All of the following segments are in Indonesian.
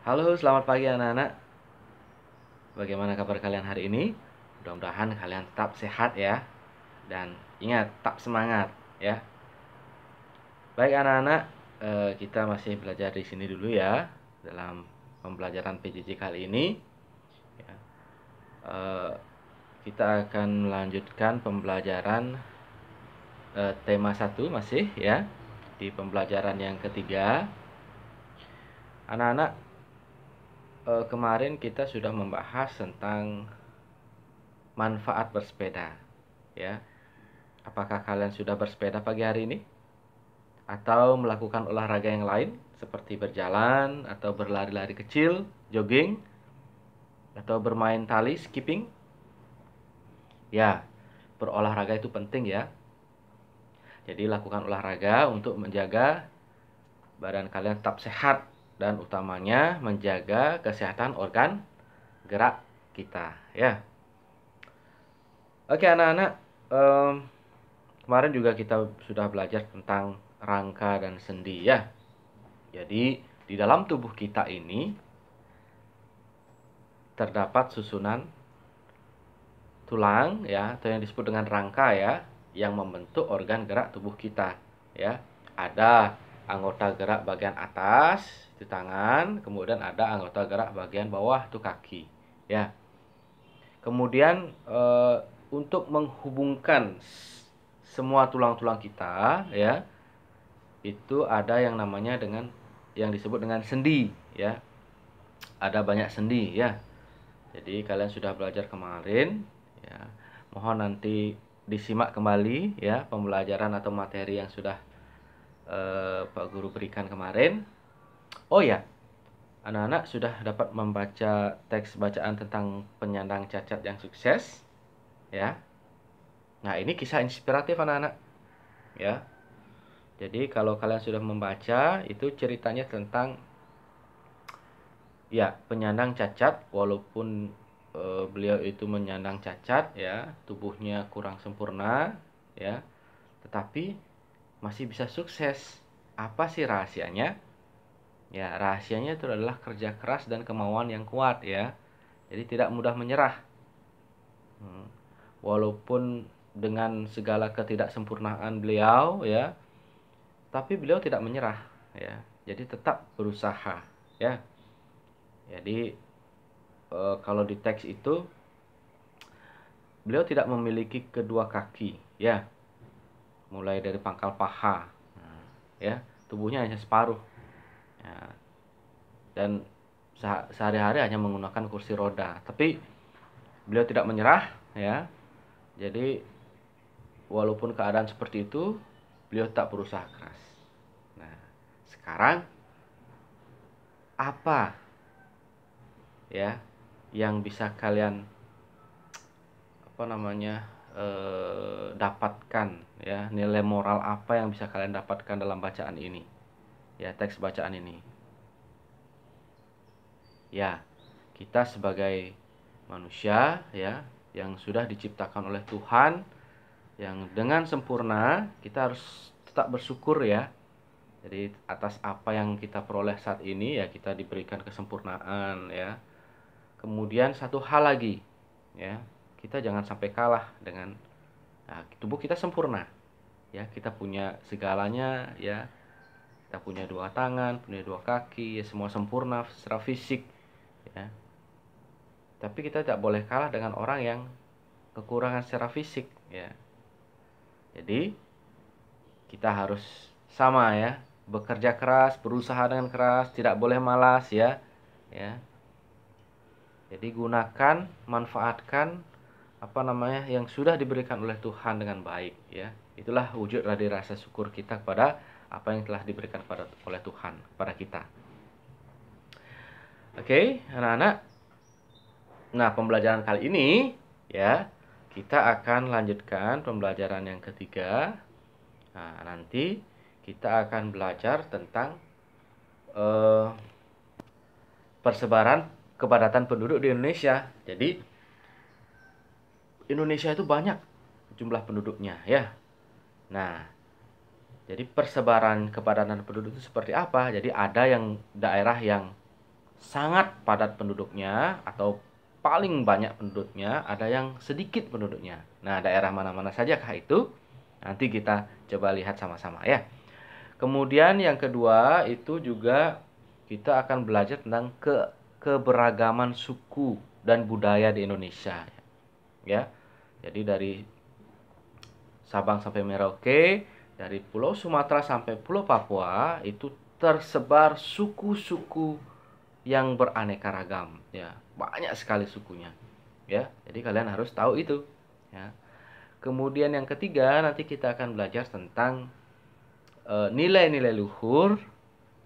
Halo, selamat pagi anak-anak. Bagaimana kabar kalian hari ini? Mudah-mudahan kalian tetap sehat ya. Dan ingat, tetap semangat ya. Baik anak-anak, kita masih belajar di sini dulu ya dalam pembelajaran PJJ kali ini. Ya. Eh, kita akan melanjutkan pembelajaran tema 1 masih ya di pembelajaran yang ketiga. Anak-anak, kemarin kita sudah membahas tentang manfaat bersepeda ya. Apakah kalian sudah bersepeda pagi hari ini? Atau melakukan olahraga yang lain seperti berjalan atau berlari-lari kecil, jogging, atau bermain tali, skipping? Ya, berolahraga itu penting ya. Jadi lakukan olahraga untuk menjaga badan kalian tetap sehat dan utamanya menjaga kesehatan organ gerak kita ya. Oke anak-anak, kemarin juga kita sudah belajar tentang rangka dan sendi ya. Jadi di dalam tubuh kita ini terdapat susunan tulang ya, atau yang disebut dengan rangka ya, yang membentuk organ gerak tubuh kita ya. Ada anggota gerak bagian atas itu tangan, kemudian ada anggota gerak bagian bawah itu kaki ya. Kemudian untuk menghubungkan semua tulang-tulang kita ya, itu ada yang namanya dengan yang disebut dengan sendi ya. Ada banyak sendi ya. Jadi kalian sudah belajar kemarin ya. Mohon nanti disimak kembali ya pembelajaran atau materi yang sudah Pak Guru berikan kemarin. Oh ya, anak-anak sudah dapat membaca teks bacaan tentang penyandang cacat yang sukses ya. Nah, ini kisah inspiratif anak-anak ya. Jadi kalau kalian sudah membaca, itu ceritanya tentang ya penyandang cacat, walaupun beliau itu menyandang cacat ya, tubuhnya kurang sempurna ya, tetapi masih bisa sukses. Apa sih rahasianya? Ya, rahasianya itu adalah kerja keras dan kemauan yang kuat ya. Jadi tidak mudah menyerah. Walaupun dengan segala ketidaksempurnaan beliau ya, tapi beliau tidak menyerah ya. Jadi tetap berusaha ya. Jadi kalau di teks itu beliau tidak memiliki kedua kaki ya, mulai dari pangkal paha ya, tubuhnya hanya separuh ya, dan sehari-hari hanya menggunakan kursi roda, tapi beliau tidak menyerah ya. Jadi walaupun keadaan seperti itu, beliau tak berusaha keras. Nah, sekarang apa ya yang bisa kalian dapatkan ya, nilai moral apa yang bisa kalian dapatkan dalam bacaan ini ya, teks bacaan ini ya. Kita sebagai manusia ya, yang sudah diciptakan oleh Tuhan, yang dengan sempurna, kita harus tetap bersyukur ya. Jadi atas apa yang kita peroleh saat ini ya, kita diberikan kesempurnaan ya. Kemudian satu hal lagi ya, kita jangan sampai kalah dengan tubuh kita sempurna ya, kita punya segalanya ya, kita punya dua tangan, punya dua kaki ya, semua sempurna secara fisik ya. Tapi kita tidak boleh kalah dengan orang yang kekurangan secara fisik ya. Jadi kita harus sama ya, bekerja keras, berusaha dengan keras, tidak boleh malas ya. Ya. Jadi gunakan, manfaatkan yang sudah diberikan oleh Tuhan dengan baik ya. Itulah wujud dari rasa syukur kita kepada apa yang telah diberikan oleh Tuhan kepada kita. Oke, anak-anak. Nah, pembelajaran kali ini ya, kita akan lanjutkan pembelajaran yang ketiga. Nah, nanti kita akan belajar tentang persebaran kepadatan penduduk di Indonesia. Jadi Indonesia itu banyak jumlah penduduknya ya. Nah, jadi persebaran kepadatan penduduk itu seperti apa? Jadi ada yang daerah yang sangat padat penduduknya atau paling banyak penduduknya, ada yang sedikit penduduknya. Nah, daerah mana-mana sajakah itu? Nanti kita coba lihat sama-sama ya. Kemudian yang kedua itu juga kita akan belajar tentang keberagaman suku dan budaya di Indonesia. Ya. Jadi dari Sabang sampai Merauke, dari Pulau Sumatera sampai Pulau Papua itu tersebar suku-suku yang beraneka ragam, ya. Banyak sekali sukunya. Ya. Jadi kalian harus tahu itu, ya. Kemudian yang ketiga nanti kita akan belajar tentang nilai-nilai luhur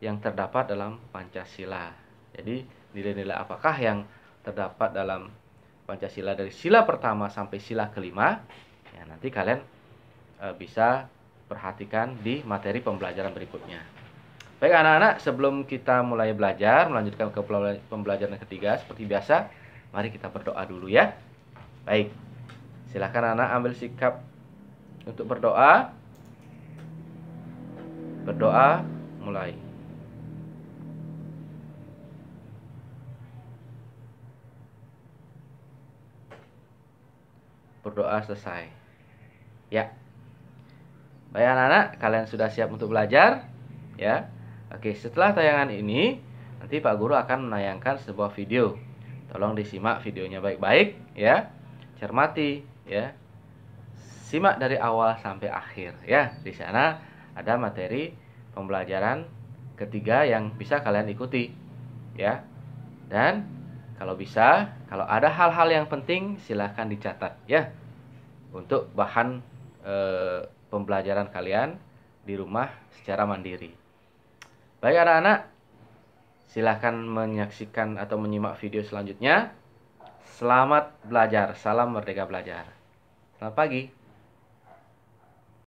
yang terdapat dalam Pancasila. Jadi nilai-nilai apakah yang terdapat dalam Pancasila dari sila pertama sampai sila kelima? Ya, nanti kalian bisa perhatikan di materi pembelajaran berikutnya. Baik anak-anak, sebelum kita mulai belajar, melanjutkan ke pembelajaran ketiga, seperti biasa, mari kita berdoa dulu ya. Baik, silakan anak ambil sikap untuk berdoa. Berdoa, mulai. Berdoa selesai. Ya. Baik anak-anak, kalian sudah siap untuk belajar? Ya. Oke, setelah tayangan ini, nanti Pak Guru akan menayangkan sebuah video. Tolong disimak videonya baik-baik ya. Cermati ya. Simak dari awal sampai akhir ya. Di sana ada materi pembelajaran ketiga yang bisa kalian ikuti ya. Dan kalau bisa, kalau ada hal-hal yang penting silahkan dicatat ya untuk bahan pembelajaran kalian di rumah secara mandiri. Baik anak-anak, silahkan menyaksikan atau menyimak video selanjutnya. Selamat belajar, salam merdeka belajar. Selamat pagi.